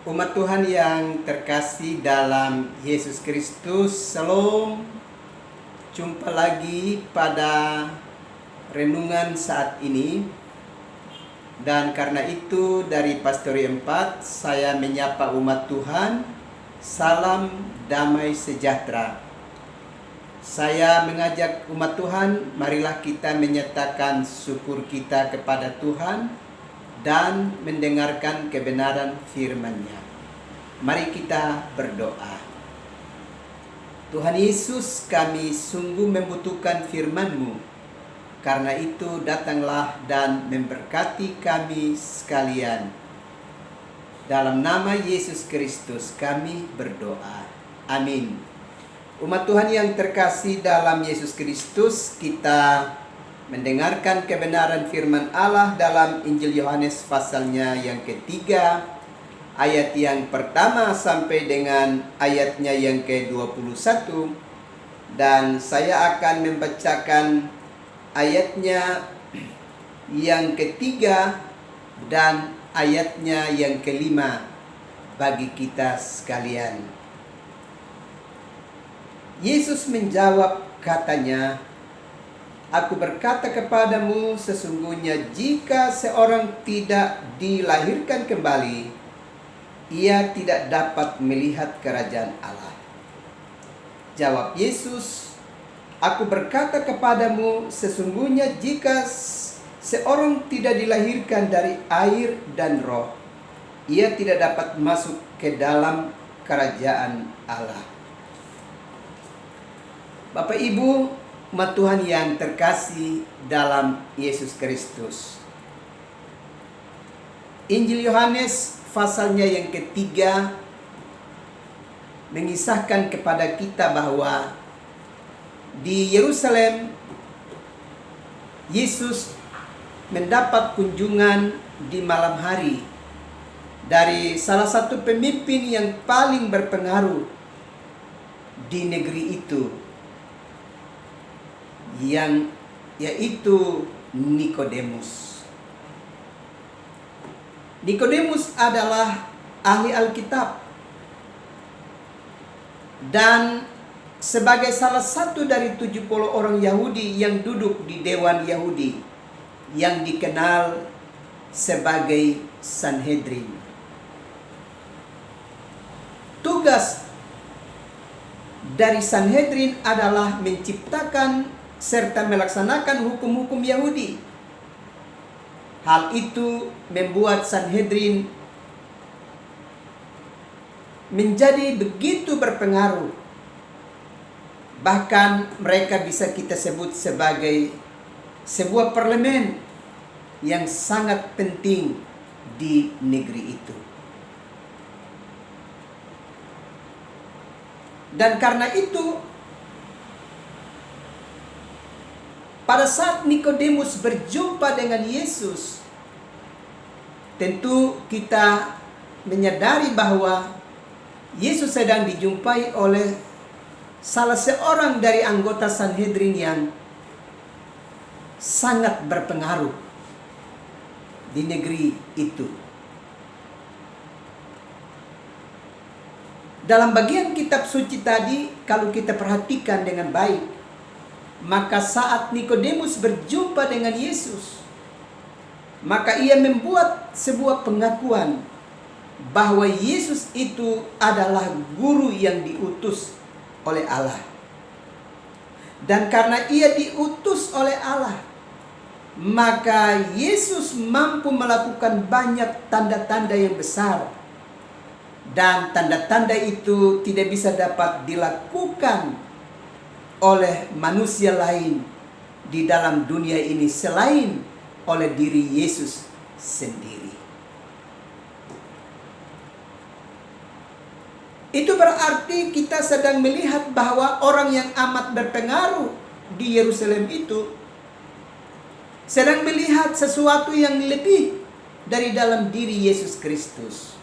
Umat Tuhan yang terkasih dalam Yesus Kristus, Shalom. Jumpa lagi pada renungan saat ini. Dan karena itu dari Pastori 4 saya menyapa umat Tuhan, salam damai sejahtera. Saya mengajak umat Tuhan, marilah kita menyatakan syukur kita kepada Tuhan dan mendengarkan kebenaran firman-Nya. Mari kita berdoa. Tuhan Yesus, kami sungguh membutuhkan firman-Mu. Karena itu datanglah dan memberkati kami sekalian. Dalam nama Yesus Kristus kami berdoa. Amin. Umat Tuhan yang terkasih dalam Yesus Kristus, kita mendengarkan kebenaran firman Allah dalam Injil Yohanes pasalnya yang ketiga, ayat yang pertama sampai dengan ayatnya yang ke-21. Dan saya akan membacakan ayatnya yang ketiga dan ayatnya yang kelima bagi kita sekalian. Yesus menjawab, katanya, "Aku berkata kepadamu, sesungguhnya jika seorang tidak dilahirkan kembali, ia tidak dapat melihat kerajaan Allah." Jawab Yesus, "Aku berkata kepadamu, sesungguhnya jika seorang tidak dilahirkan dari air dan roh, ia tidak dapat masuk ke dalam kerajaan Allah." Bapak Ibu, umat Tuhan yang terkasih dalam Yesus Kristus, Injil Yohanes pasalnya yang ketiga mengisahkan kepada kita bahwa di Yerusalem Yesus mendapat kunjungan di malam hari dari salah satu pemimpin yang paling berpengaruh di negeri itu, yang yaitu Nikodemus. Nikodemus adalah ahli Alkitab dan sebagai salah satu dari 70 orang Yahudi yang duduk di Dewan Yahudi yang dikenal sebagai Sanhedrin. Tugas dari Sanhedrin adalah menciptakan serta melaksanakan hukum-hukum Yahudi. Hal itu membuat Sanhedrin menjadi begitu berpengaruh. Bahkan mereka bisa kita sebut sebagai sebuah parlemen yang sangat penting di negeri itu. Dan karena itu, pada saat Nikodemus berjumpa dengan Yesus, tentu kita menyadari bahwa Yesus sedang dijumpai oleh salah seorang dari anggota Sanhedrin yang sangat berpengaruh di negeri itu. Dalam bagian kitab suci tadi, kalau kita perhatikan dengan baik, maka saat Nikodemus berjumpa dengan Yesus, maka ia membuat sebuah pengakuan bahwa Yesus itu adalah guru yang diutus oleh Allah. Dan karena ia diutus oleh Allah, maka Yesus mampu melakukan banyak tanda-tanda yang besar. Dan tanda-tanda itu tidak bisa dapat dilakukan oleh manusia lain di dalam dunia ini selain oleh diri Yesus sendiri. Itu berarti kita sedang melihat bahwa orang yang amat berpengaruh di Yerusalem itu sedang melihat sesuatu yang lebih dari dalam diri Yesus Kristus,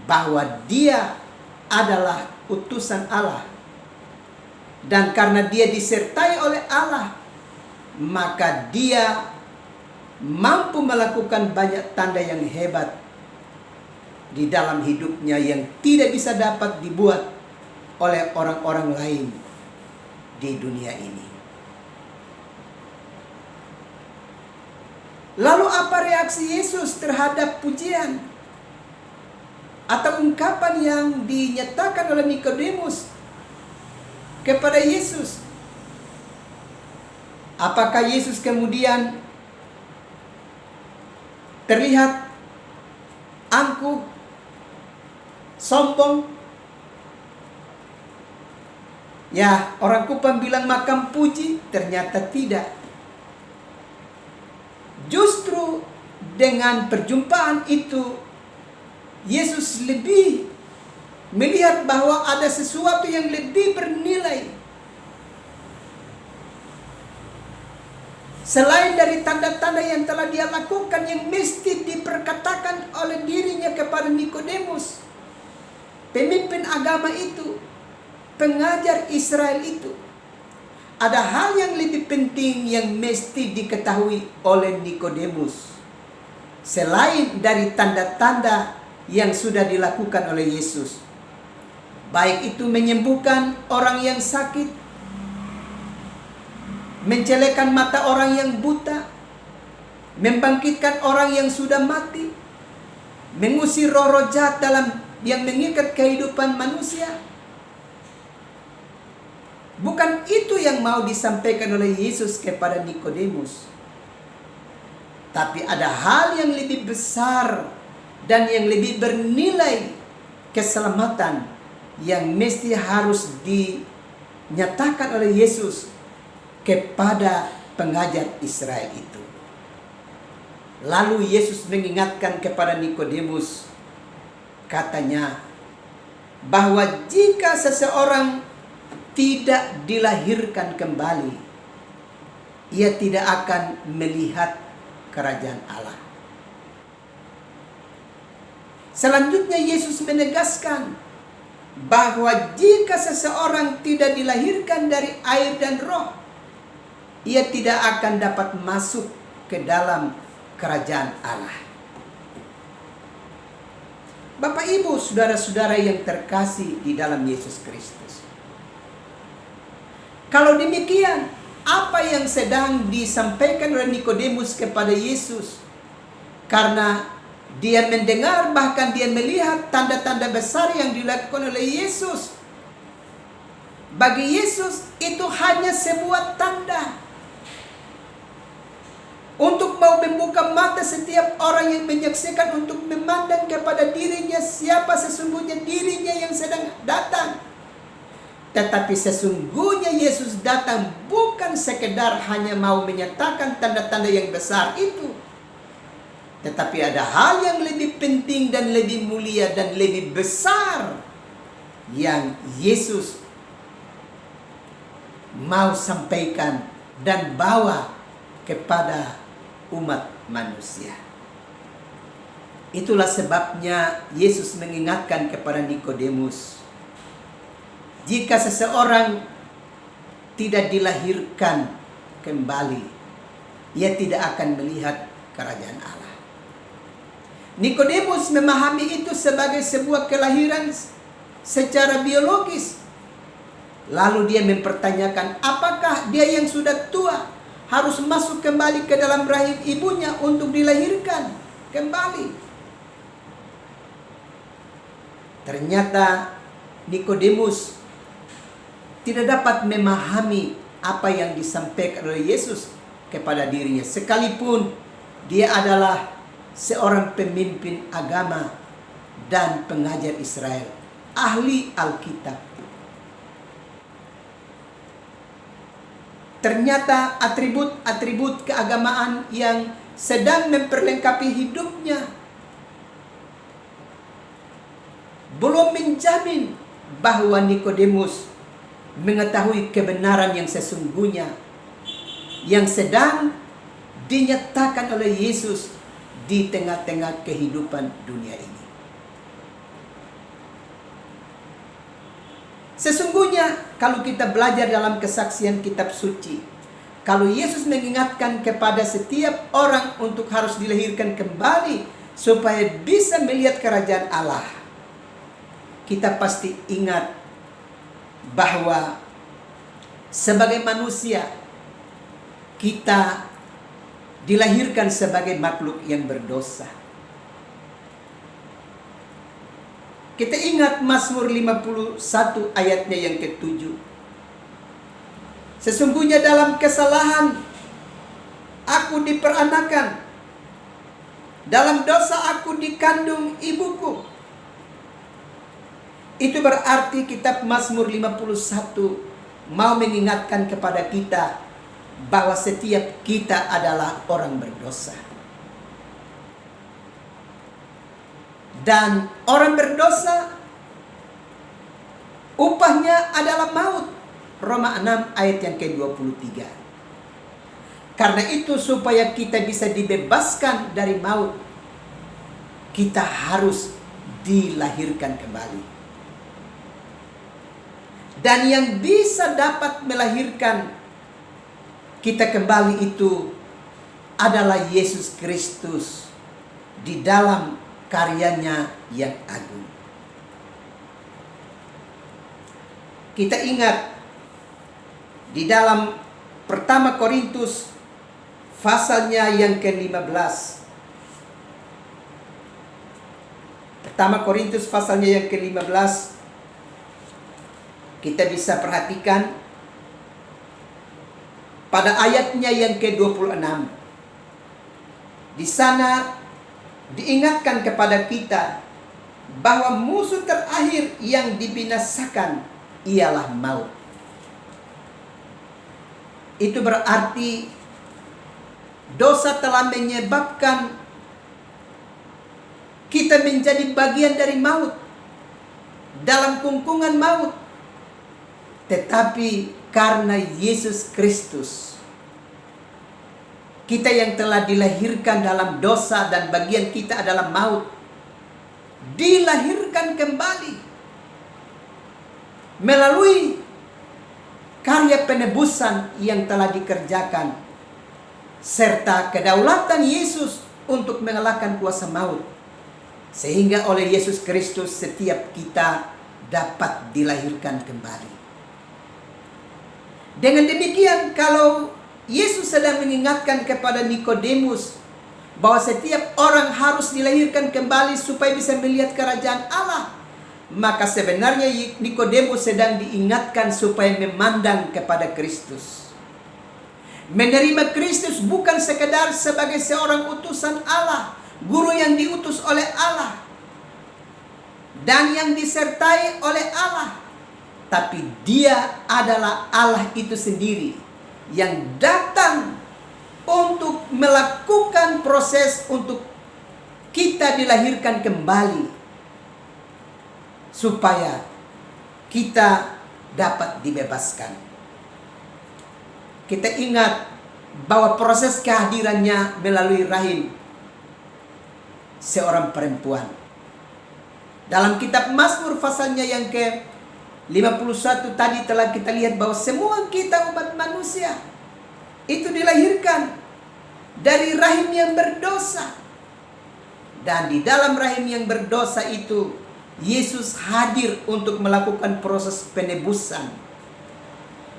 bahwa dia adalah utusan Allah. Dan karena dia disertai oleh Allah, maka dia mampu melakukan banyak tanda yang hebat di dalam hidupnya yang tidak bisa dapat dibuat oleh orang-orang lain di dunia ini. Lalu apa reaksi Yesus terhadap pujian atau ungkapan yang dinyatakan oleh Nikodemus kepada Yesus? Apakah Yesus kemudian terlihat angkuh, sombong? Ya, orang Kupang bilang makam puji, ternyata tidak. Justru dengan perjumpaan itu, Yesus lebih melihat bahwa ada sesuatu yang lebih bernilai. Selain dari tanda-tanda yang telah dia lakukan yang mesti diperkatakan oleh dirinya kepada Nikodemus, pemimpin agama itu, pengajar Israel itu, ada hal yang lebih penting yang mesti diketahui oleh Nikodemus. Selain dari tanda-tanda yang sudah dilakukan oleh Yesus, baik itu menyembuhkan orang yang sakit, mencelekkan mata orang yang buta, membangkitkan orang yang sudah mati, mengusir roh-roh jahat yang mengikat kehidupan manusia. Bukan itu yang mau disampaikan oleh Yesus kepada Nikodemus. Tapi ada hal yang lebih besar dan yang lebih bernilai keselamatan yang mesti harus dinyatakan oleh Yesus kepada pengajar Israel itu. Lalu Yesus mengingatkan kepada Nikodemus, katanya bahwa jika seseorang tidak dilahirkan kembali, ia tidak akan melihat kerajaan Allah. Selanjutnya Yesus menegaskan bahwa jika seseorang tidak dilahirkan dari air dan roh, ia tidak akan dapat masuk ke dalam kerajaan Allah. Bapak, Ibu, saudara-saudara yang terkasih di dalam Yesus Kristus, kalau demikian, apa yang sedang disampaikan oleh Nikodemus kepada Yesus? Karena dia mendengar, bahkan dia melihat tanda-tanda besar yang dilakukan oleh Yesus. Bagi Yesus itu hanya sebuah tanda untuk mau membuka mata setiap orang yang menyaksikan, untuk memandang kepada dirinya siapa sesungguhnya dirinya yang sedang datang. Tetapi sesungguhnya Yesus datang bukan sekedar hanya mau menyatakan tanda-tanda yang besar itu, tetapi ada hal yang lebih penting dan lebih mulia dan lebih besar yang Yesus mau sampaikan dan bawa kepada umat manusia. Itulah sebabnya Yesus mengingatkan kepada Nikodemus, jika seseorang tidak dilahirkan kembali, ia tidak akan melihat kerajaan Allah. Nikodemus memahami itu sebagai sebuah kelahiran secara biologis. Lalu dia mempertanyakan, apakah dia yang sudah tua harus masuk kembali ke dalam rahim ibunya untuk dilahirkan kembali? Ternyata Nikodemus tidak dapat memahami apa yang disampaikan oleh Yesus kepada dirinya, sekalipun dia adalah seorang pemimpin agama dan pengajar Israel, ahli Alkitab. Ternyata atribut-atribut keagamaan yang sedang memperlengkapi hidupnya belum menjamin bahwa Nikodemus mengetahui kebenaran yang sesungguhnya yang sedang dinyatakan oleh Yesus di tengah-tengah kehidupan dunia ini. Sesungguhnya kalau kita belajar dalam kesaksian kitab suci, kalau Yesus mengingatkan kepada setiap orang untuk harus dilahirkan kembali supaya bisa melihat kerajaan Allah, kita pasti ingat bahwa sebagai manusia kita dilahirkan sebagai makhluk yang berdosa. Kita ingat Mazmur 51 ayatnya yang ke-7. Sesungguhnya dalam kesalahan aku diperanakan, dalam dosa aku dikandung ibuku. Itu berarti kitab Mazmur 51 mau mengingatkan kepada kita bahwa setiap kita adalah orang berdosa. Dan orang berdosa upahnya adalah maut. Roma 6 ayat yang ke-23. Karena itu supaya kita bisa dibebaskan dari maut, kita harus dilahirkan kembali. Dan yang bisa dapat melahirkan kita kembali itu adalah Yesus Kristus di dalam karyanya yang agung. Kita ingat di dalam pertama Korintus pasalnya yang ke-15. Pertama Korintus pasalnya yang ke-15, kita bisa perhatikan pada ayatnya yang ke-26. Di sana diingatkan kepada kita bahwa musuh terakhir yang dibinasakan ialah maut. Itu berarti dosa telah menyebabkan kita menjadi bagian dari maut, dalam kungkungan maut. Tetapi karena Yesus Kristus, kita yang telah dilahirkan dalam dosa dan bagian kita adalah maut, dilahirkan kembali melalui karya penebusan yang telah dikerjakan serta kedaulatan Yesus untuk mengalahkan kuasa maut, sehingga oleh Yesus Kristus setiap kita dapat dilahirkan kembali. Dengan demikian, kalau Yesus sedang mengingatkan kepada Nikodemus bahwa setiap orang harus dilahirkan kembali supaya bisa melihat kerajaan Allah, maka sebenarnya Nikodemus sedang diingatkan supaya memandang kepada Kristus. Menerima Kristus bukan sekedar sebagai seorang utusan Allah, guru yang diutus oleh Allah dan yang disertai oleh Allah, tapi dia adalah Allah itu sendiri yang datang untuk melakukan proses untuk kita dilahirkan kembali supaya kita dapat dibebaskan. Kita ingat bahwa proses kehadirannya melalui rahim seorang perempuan. Dalam kitab Mazmur pasalnya yang ke-51 tadi telah kita lihat bahwa semua kita umat manusia itu dilahirkan dari rahim yang berdosa. Dan di dalam rahim yang berdosa itu Yesus hadir untuk melakukan proses penebusan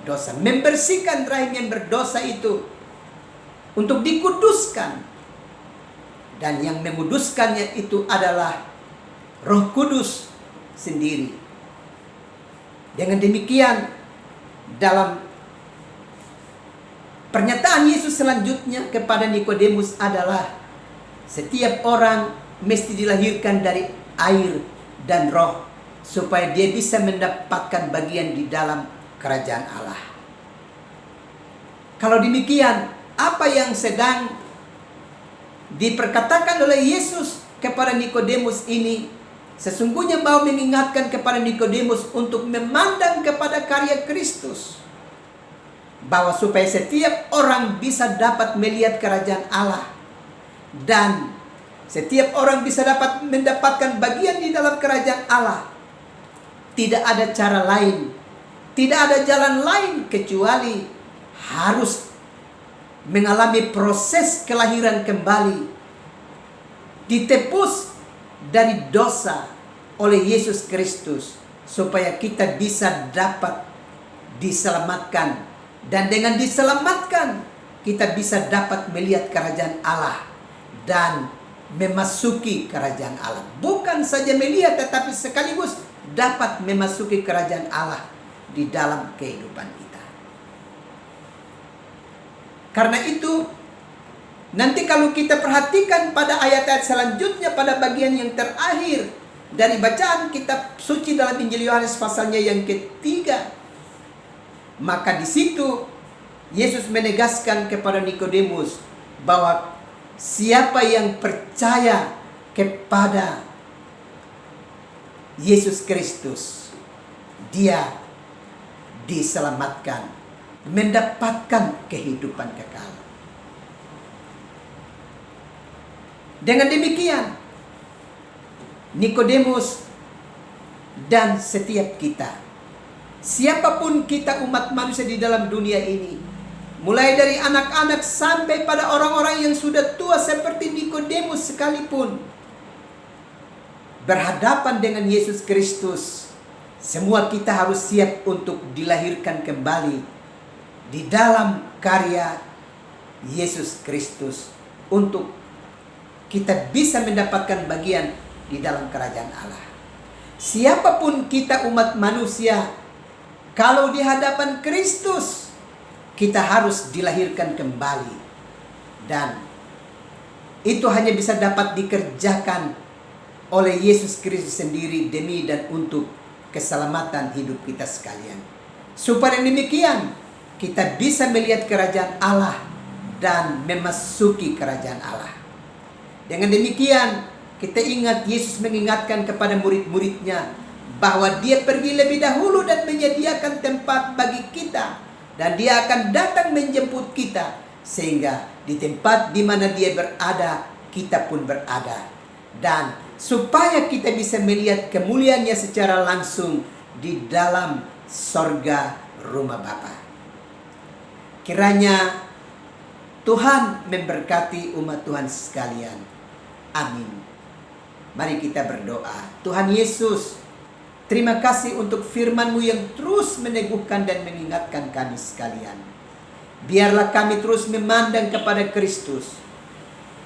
dosa, membersihkan rahim yang berdosa itu untuk dikuduskan. Dan yang menguduskannya itu adalah Roh Kudus sendiri. Dengan demikian, dalam pernyataan Yesus selanjutnya kepada Nikodemus adalah setiap orang mesti dilahirkan dari air dan roh supaya dia bisa mendapatkan bagian di dalam kerajaan Allah. Kalau demikian, apa yang sedang diperkatakan oleh Yesus kepada Nikodemus ini sesungguhnya mau mengingatkan kepada Nikodemus untuk memandang kepada karya Kristus, bahwa supaya setiap orang bisa dapat melihat kerajaan Allah dan setiap orang bisa dapat mendapatkan bagian di dalam kerajaan Allah. Tidak ada cara lain, tidak ada jalan lain kecuali harus mengalami proses kelahiran kembali ditebus dari dosa oleh Yesus Kristus, supaya kita bisa dapat diselamatkan. Dan dengan diselamatkan, kita bisa dapat melihat kerajaan Allah dan memasuki kerajaan Allah. Bukan saja melihat, tetapi sekaligus dapat memasuki kerajaan Allah di dalam kehidupan kita. Karena itu, nanti kalau kita perhatikan pada ayat-ayat selanjutnya, pada bagian yang terakhir dari bacaan kitab suci dalam Injil Yohanes pasalnya yang ketiga, maka di situ Yesus menegaskan kepada Nikodemus bahwa siapa yang percaya kepada Yesus Kristus, dia diselamatkan, mendapatkan kehidupan kekal. Dengan demikian, Nikodemus dan setiap kita, siapapun kita umat manusia di dalam dunia ini, mulai dari anak-anak sampai pada orang-orang yang sudah tua seperti Nikodemus sekalipun, berhadapan dengan Yesus Kristus, semua kita harus siap untuk dilahirkan kembali di dalam karya Yesus Kristus, untuk kita bisa mendapatkan bagian di dalam kerajaan Allah. Siapapun kita umat manusia, kalau di hadapan Kristus, kita harus dilahirkan kembali. Dan itu hanya bisa dapat dikerjakan oleh Yesus Kristus sendiri demi dan untuk keselamatan hidup kita sekalian. Supaya demikian, kita bisa melihat kerajaan Allah dan memasuki kerajaan Allah. Dengan demikian, kita ingat Yesus mengingatkan kepada murid-muridnya bahwa dia pergi lebih dahulu dan menyediakan tempat bagi kita. Dan dia akan datang menjemput kita, sehingga di tempat di mana dia berada, kita pun berada. Dan supaya kita bisa melihat kemuliaannya secara langsung di dalam sorga rumah Bapa. Kiranya Tuhan memberkati umat Tuhan sekalian. Amin. Mari kita berdoa. Tuhan Yesus, terima kasih untuk firman-Mu yang terus meneguhkan dan mengingatkan kami sekalian. Biarlah kami terus memandang kepada Kristus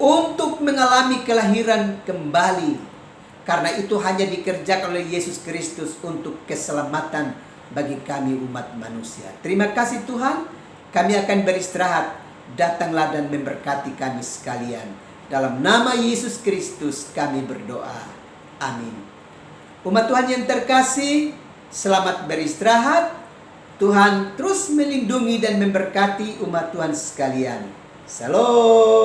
untuk mengalami kelahiran kembali. Karena itu hanya dikerjakan oleh Yesus Kristus untuk keselamatan bagi kami umat manusia. Terima kasih Tuhan, kami akan beristirahat. Datanglah dan memberkati kami sekalian. Dalam nama Yesus Kristus kami berdoa. Amin. Umat Tuhan yang terkasih, selamat beristirahat. Tuhan terus melindungi dan memberkati umat Tuhan sekalian. Shalom.